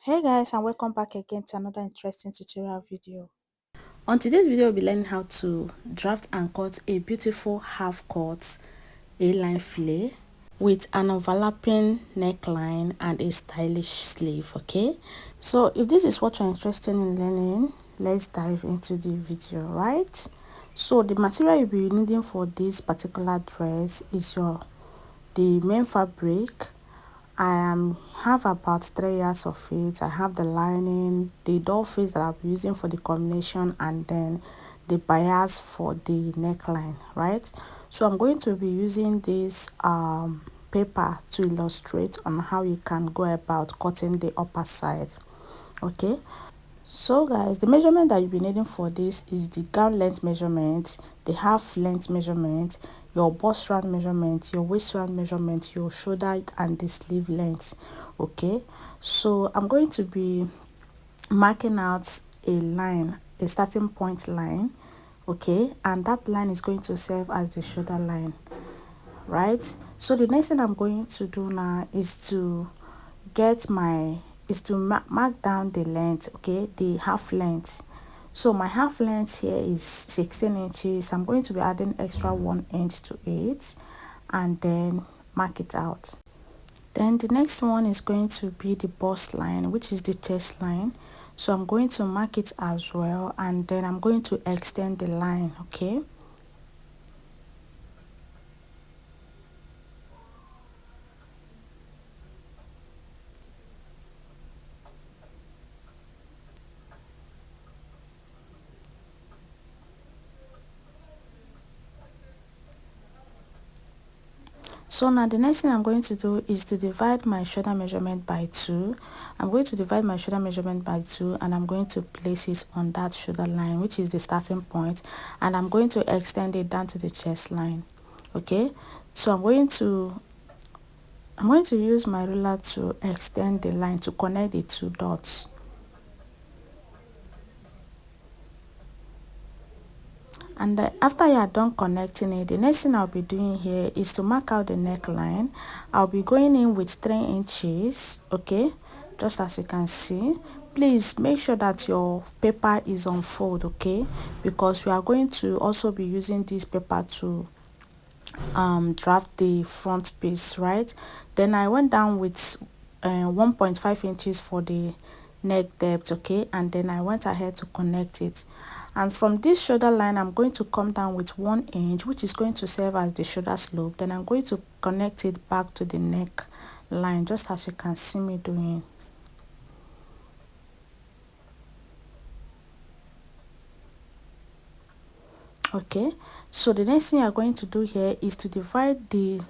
Hey guys, and welcome back again to another interesting tutorial video. On today's video, we'll be learning how to draft and cut a beautiful half-cut A-line flare with an overlapping neckline and a stylish sleeve. Okay, so if this is what you're interested in learning, let's dive into the video. Right, so the material you'll be needing for this particular dress is the main fabric. Have about 3 yards of it. I have the lining, the doll face that I'll be using for the combination, and then the bias for the neckline, right? So I'm going to be using this paper to illustrate on how you can go about cutting the upper side. Okay, so guys, the measurement that you'll be needing for this is the gown length measurement, the half length measurement, your bust round measurement, your waist round measurement, your shoulder and the sleeve length. Okay, so I'm going to be marking out a line, a starting point line. Okay, and that line is going to serve as the shoulder line, right? So the next thing I'm going to do now is to mark down the length, okay, the half length. So my half length here is 16 inches. I'm going to be adding extra 1 inch to it and then mark it out. Then the next one is going to be the bust line, which is the chest line. So I'm going to mark it as well, and then I'm going to extend the line. Okay, so now the next thing I'm going to do is to divide my shoulder measurement by 2. I'm going to divide my shoulder measurement by 2 and I'm going to place it on that shoulder line, which is the starting point, and I'm going to extend it down to the chest line. Okay, so I'm going to use my ruler to extend the line to connect the 2 dots. And after you are done connecting it, the next thing I'll be doing here is to mark out the neckline. I'll be going in with 3 inches, okay, just as you can see. Please make sure that your paper is on fold, okay, because we are going to also be using this paper to draft the front piece, right? Then I went down with 1.5 inches for the neck depth, okay, and then I went ahead to connect it. And from this shoulder line, I'm going to come down with 1 inch, which is going to serve as the shoulder slope. Then I'm going to connect it back to the neck line, just as you can see me doing. Okay, so the next thing you're going to do here is to divide the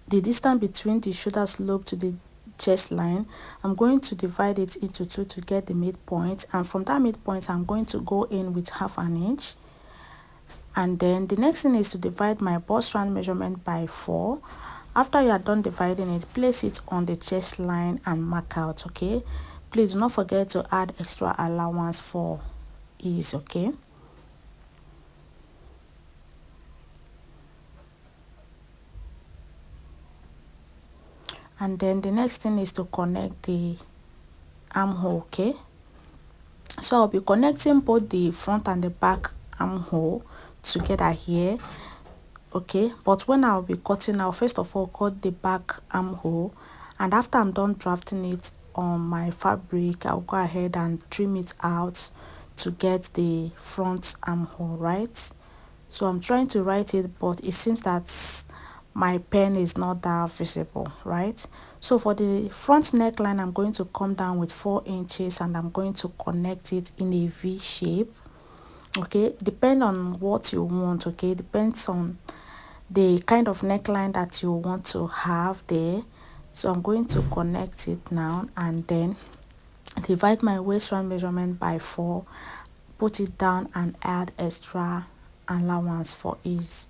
distance between the shoulder slope to the chest line. I'm going to divide it into 2 to get the midpoint, and from that midpoint I'm going to go in with half an inch. And then the next thing is to divide my bust round measurement by 4. After you are done dividing it, place it on the chest line and mark out. Okay, please do not forget to add extra allowance for ease. Okay, and then the next thing is to connect the armhole. Okay, so I'll be connecting both the front and the back armhole together here. Okay, but when I'll be cutting, I'll first of all cut the back armhole, and after I'm done drafting it on my fabric, I'll go ahead and trim it out to get the front armhole, right? So I'm trying to write it, but it seems that my pen is not that visible, right? So for the front neckline, I'm going to come down with 4 inches and I'm going to connect it in a V shape. Okay, depend on what you want. Okay, depends on the kind of neckline that you want to have there. So I'm going to connect it now and then divide my waist round measurement by 4, put it down and add extra allowance for ease.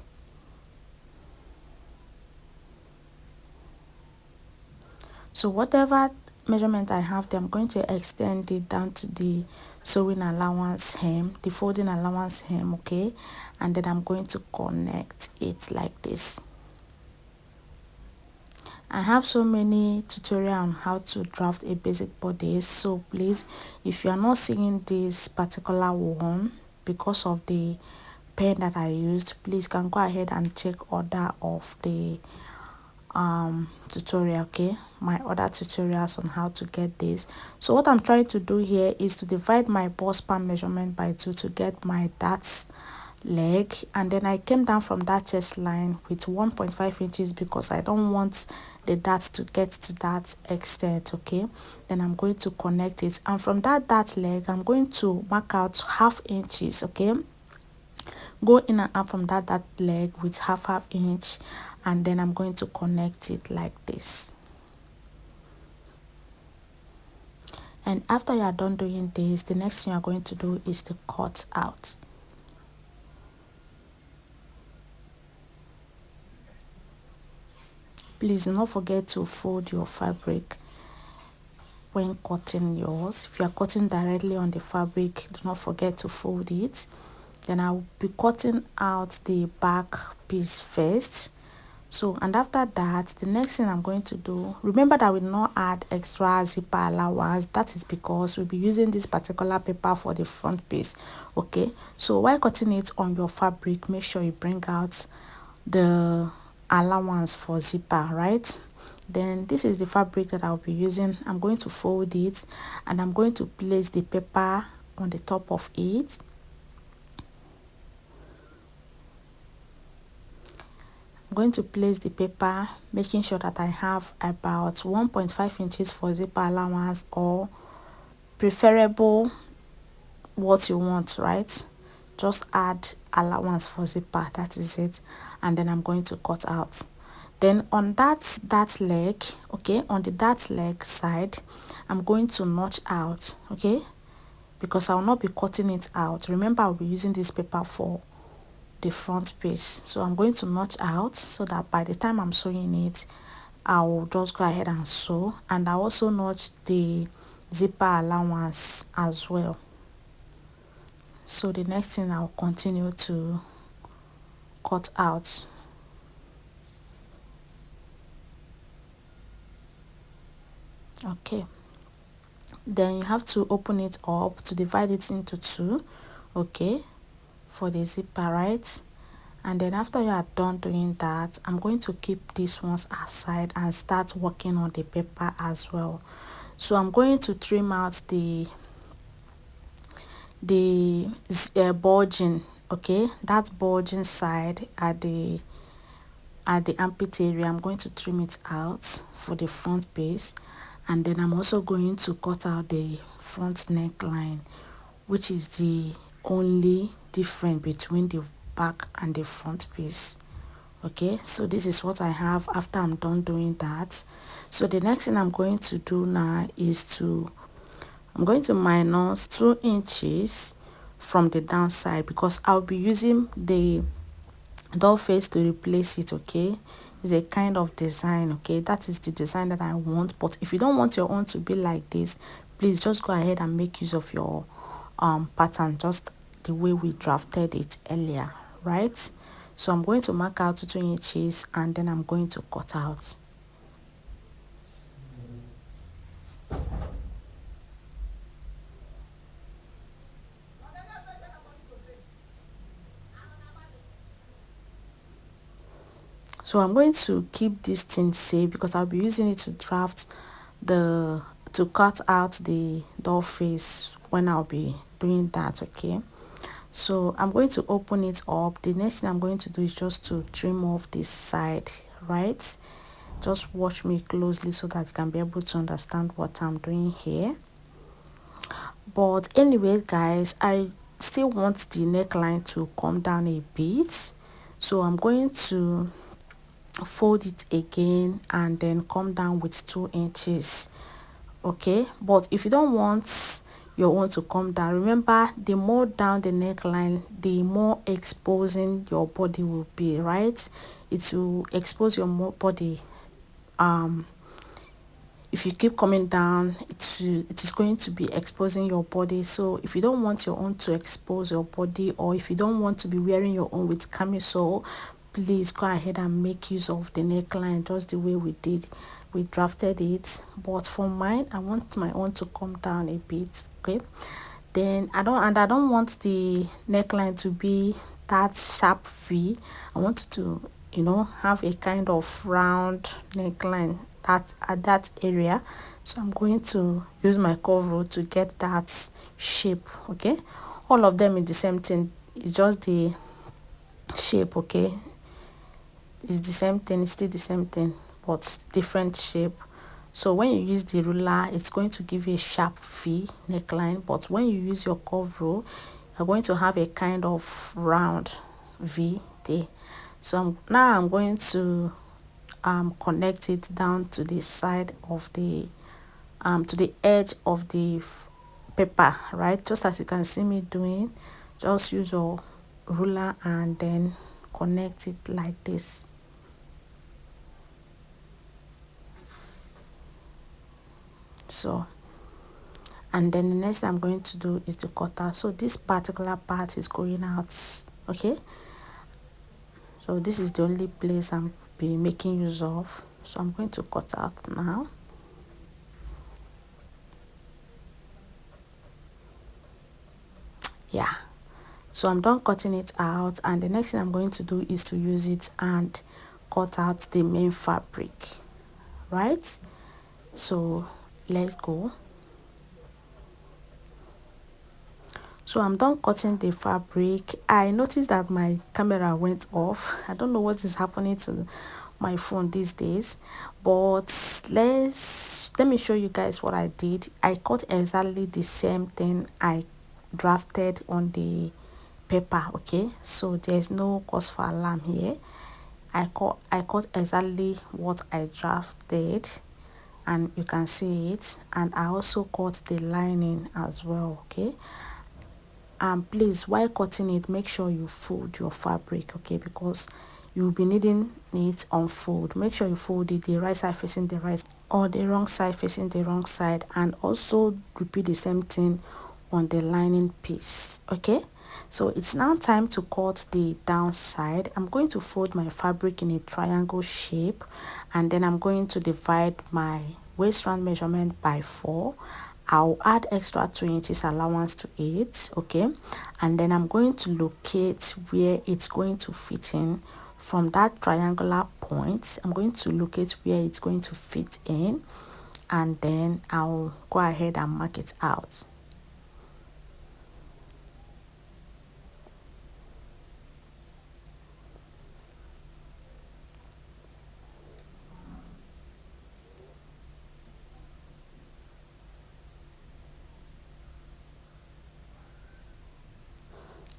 So whatever measurement I have there, I'm going to extend it down to the sewing allowance hem, the folding allowance hem. Okay, and then I'm going to connect it like this. I have so many tutorial on how to draft a basic bodice, so please, if you are not seeing this particular one because of the pen that I used, please can go ahead and check other of the tutorial, okay, my other tutorials on how to get this. So what I'm trying to do here is to divide my bust span measurement by 2 to get my dart leg, and then I came down from that chest line with 1.5 inches because I don't want the dart to get to that extent. Okay, then I'm going to connect it, and from that dart leg I'm going to mark out half inches. Okay, go in and out from that leg with half inch, and then I'm going to connect it like this. And after you are done doing this, the next thing you are going to do is to cut out. Please do not forget to fold your fabric when cutting yours. If you are cutting directly on the fabric, do not forget to fold it. Then I'll be cutting out the back piece first. So, and after that, the next thing I'm going to do, remember that we will not add extra zipper allowance. That is because we'll be using this particular paper for the front piece. Okay, so while cutting it on your fabric, make sure you bring out the allowance for zipper, right? Then this is the fabric that I'll be using. I'm going to fold it, and I'm going to place the paper on the top of it. I'm going to place the paper, making sure that I have about 1.5 inches for zipper allowance, or preferable what you want, right? Just add allowance for zipper, that is it. And then I'm going to cut out. Then on that leg, okay, on the dart leg side, I'm going to notch out, okay, because I will not be cutting it out. Remember, I'll be using this paper for the front piece. So I'm going to notch out so that by the time I'm sewing it, I will just go ahead and sew. And I also notch the zipper allowance as well. So the next thing, I'll continue to cut out. Okay, then you have to open it up to divide it into two, okay, for the zipper, right? And then after you are done doing that, I'm going to keep these ones aside and start working on the paper as well. So I'm going to trim out the bulging, okay, that bulging side at the armpit area. I'm going to trim it out for the front piece, and then I'm also going to cut out the front neckline, which is the only difference between the back and the front piece. Okay, so this is what I have after I'm done doing that. So the next thing I'm going to do now is I'm going to minus 2 inches from the downside, because I'll be using the doll face to replace it. Okay, it's a kind of design. Okay, that is the design that I want. But if you don't want your own to be like this, please just go ahead and make use of your pattern, just the way we drafted it earlier, right? So I'm going to mark out 2 inches, and then I'm going to cut out. So I'm going to keep this thing safe because I'll be using it to cut out the doll face when I'll be doing that. Okay, so I'm going to open it up. The next thing I'm going to do is just to trim off this side, right? Just watch me closely so that you can be able to understand what I'm doing here. But anyway, guys, I still want the neckline to come down a bit, so I'm going to fold it again and then come down with 2 inches. Okay, but if you don't want your own to come down, remember, the more down the neckline, the more exposing your body will be, right? It will expose your body. If you keep coming down, it is going to be exposing your body. So if you don't want your own to expose your body, or if you don't want to be wearing your own with camisole, please go ahead and make use of the neckline just the way we drafted it. But for mine, I want my own to come down a bit. Okay, then I don't want the neckline to be that sharp V. I want it to, you know, have a kind of round neckline that at that area. So I'm going to use my curve rule to get that shape. Okay, all of them is the same thing, it's just the shape. Okay, it's the same thing, it's still the same thing, but different shape. So when you use the ruler, it's going to give you a sharp V neckline, but when you use your curve rule, you're going to have a kind of round V there. So now I'm going to connect it down to the side of the to the edge of the paper, right? Just as you can see me doing, just use your ruler and then connect it like this. So, and then the next I'm going to do is the cutter. So this particular part is going out. Okay, so this is the only place I'm be making use of, so I'm going to cut out now. Yeah, so I'm done cutting it out, and the next thing I'm going to do is to use it and cut out the main fabric, right? So let's go. So I'm done cutting the fabric. I noticed that my camera went off. I don't know what is happening to my phone these days, but let me show you guys what I did. I cut exactly the same thing I drafted on the paper. Okay, so there's no cause for alarm here. I cut exactly what I drafted, and you can see it, and I also cut the lining as well. Okay, and please, while cutting it, make sure you fold your fabric. Okay, because you'll be needing it on fold. Make sure you fold it the right side facing the right or the wrong side facing the wrong side, and also repeat the same thing on the lining piece. Okay, so it's now time to cut the downside. I'm going to fold my fabric in a triangle shape, and then I'm going to divide my waist round measurement by 4. I'll add extra 2 inches allowance to it. Okay, and then I'm going to locate where it's going to fit in. From that triangular point, I'm going to locate where it's going to fit in, and then I'll go ahead and mark it out.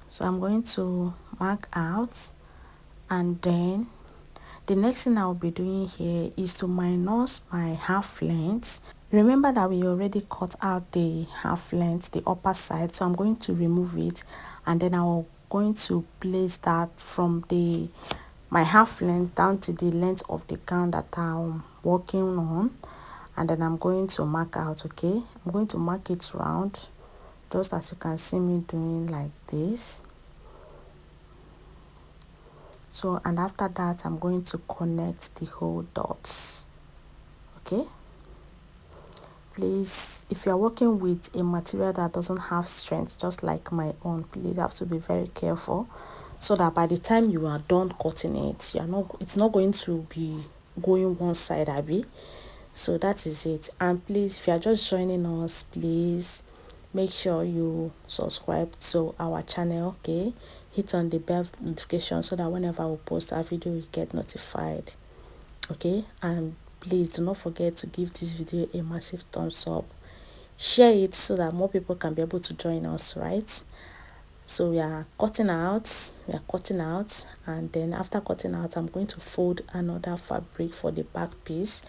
So I'm going to mark out, and then the next thing I'll be doing here is to minus my half length. Remember that we already cut out the half length, the upper side, so I'm going to remove it, and then I'm going to place that from my half length down to the length of the gown that I'm working on, and then I'm going to mark out. Okay, I'm going to mark it round, just as you can see me doing like this. So, and after that, I'm going to connect the whole dots. Okay, please, if you're working with a material that doesn't have strength, just like my own, please have to be very careful, so that by the time you are done cutting it, it's not going to be going one side, Abby. So that is it. And please, if you are just joining us, please make sure you subscribe to our channel. Okay, hit on the bell notification so that whenever we post our video, you get notified. Okay, and please do not forget to give this video a massive thumbs up. Share it so that more people can be able to join us, right? So we are cutting out, and then after cutting out, I'm going to fold another fabric for the back piece.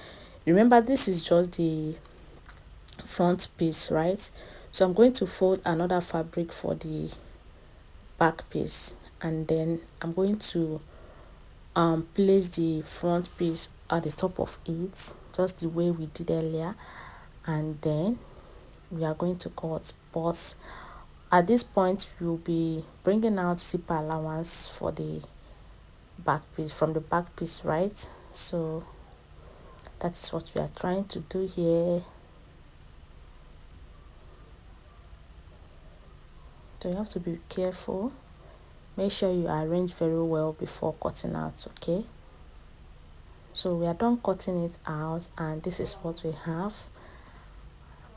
Remember, this is just the front piece, right? So I'm going to fold another fabric for the back piece, and then I'm going to place the front piece at the top of it, just the way we did earlier, and then we are going to cut. But at this point, we'll be bringing out zipper allowance for the back piece, from the back piece, right? So that is what we are trying to do here. So you have to be careful. Make sure you arrange very well before cutting out, okay? So we are done cutting it out, and this is what we have.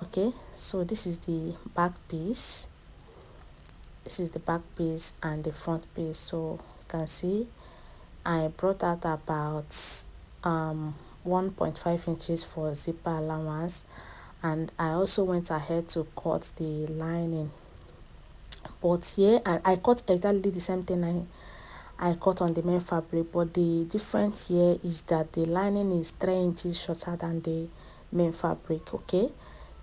Okay, so this is the back piece. This is the back piece and the front piece. So you can see I brought out about 1.5 inches for zipper allowance, and I also went ahead to cut the lining. But here I cut exactly the same thing I cut on the main fabric, but the difference here is that the lining is 3 inches shorter than the main fabric. Okay,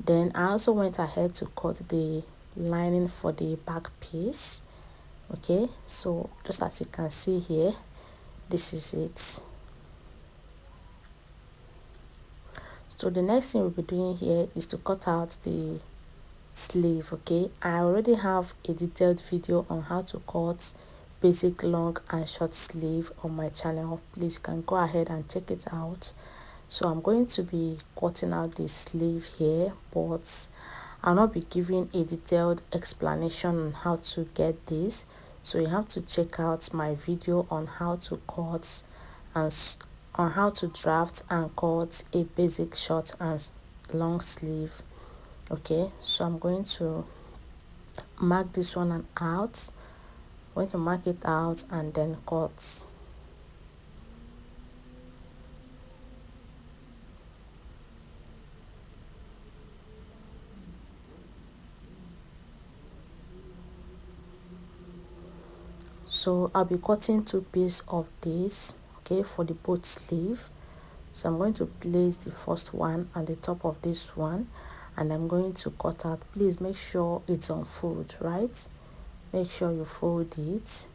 then I also went ahead to cut the lining for the back piece. Okay, so just as you can see here, this is it. So the next thing we'll be doing here is to cut out the sleeve. Okay, I already have a detailed video on how to cut basic long and short sleeve on my channel. Please, you can go ahead and check it out. So I'm going to be cutting out the sleeve here, but I'll not be giving a detailed explanation on how to get this. So you have to check out my video on how to cut and on how to draft and cut a basic short and long sleeve. Okay, so I'm going to mark this one out. I'm going to mark it out and then cut. So I'll be cutting two pieces of this, okay, for the both sleeve. So I'm going to place the first one on the top of this one, and I'm going to cut out. Please make sure it's on fold, right? Make sure you fold it.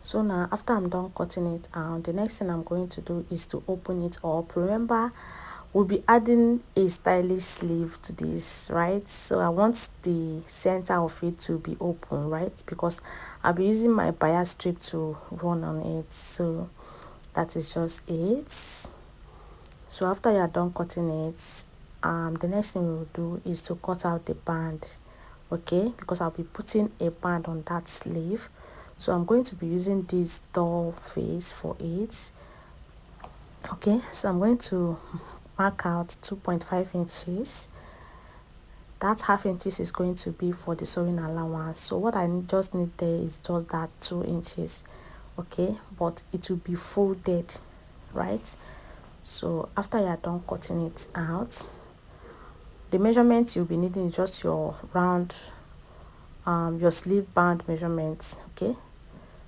So now after I'm done cutting it out, the next thing I'm going to do is to open it up. Remember, we'll be adding a stylish sleeve to this, right? So I want the center of it to be open, right? Because I'll be using my bias strip to run on it. So that is just it. So after you are done cutting it, the next thing we'll do is to cut out the band, okay? Because I'll be putting a band on that sleeve. So I'm going to be using this doll face for it. Okay, so I'm going to mark out 2.5 inches. That half inches is going to be for the sewing allowance. So what I just need there is just that 2 inches, okay? But it will be folded, right? So after you are done cutting it out, the measurement you'll be needing is just your round your sleeve band measurements, okay,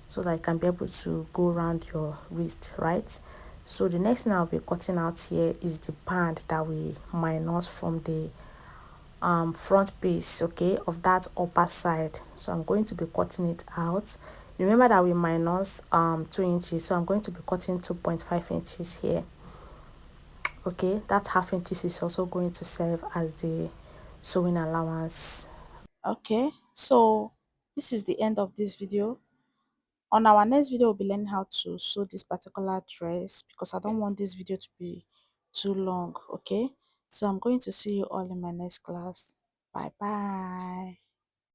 so that I can be able to go around your wrist, right? So the next thing I'll be cutting out here is the band that we minus from the front piece, okay, of that upper side. So I'm going to be cutting it out. Remember that we minus 2 inches, so I'm going to be cutting 2.5 inches here. Okay, that half inches is also going to serve as the sewing allowance. Okay, so this is the end of this video. On our next video, we'll be learning how to sew this particular dress because I don't want this video to be too long. Okay, so I'm going to see you all in my next class. Bye bye.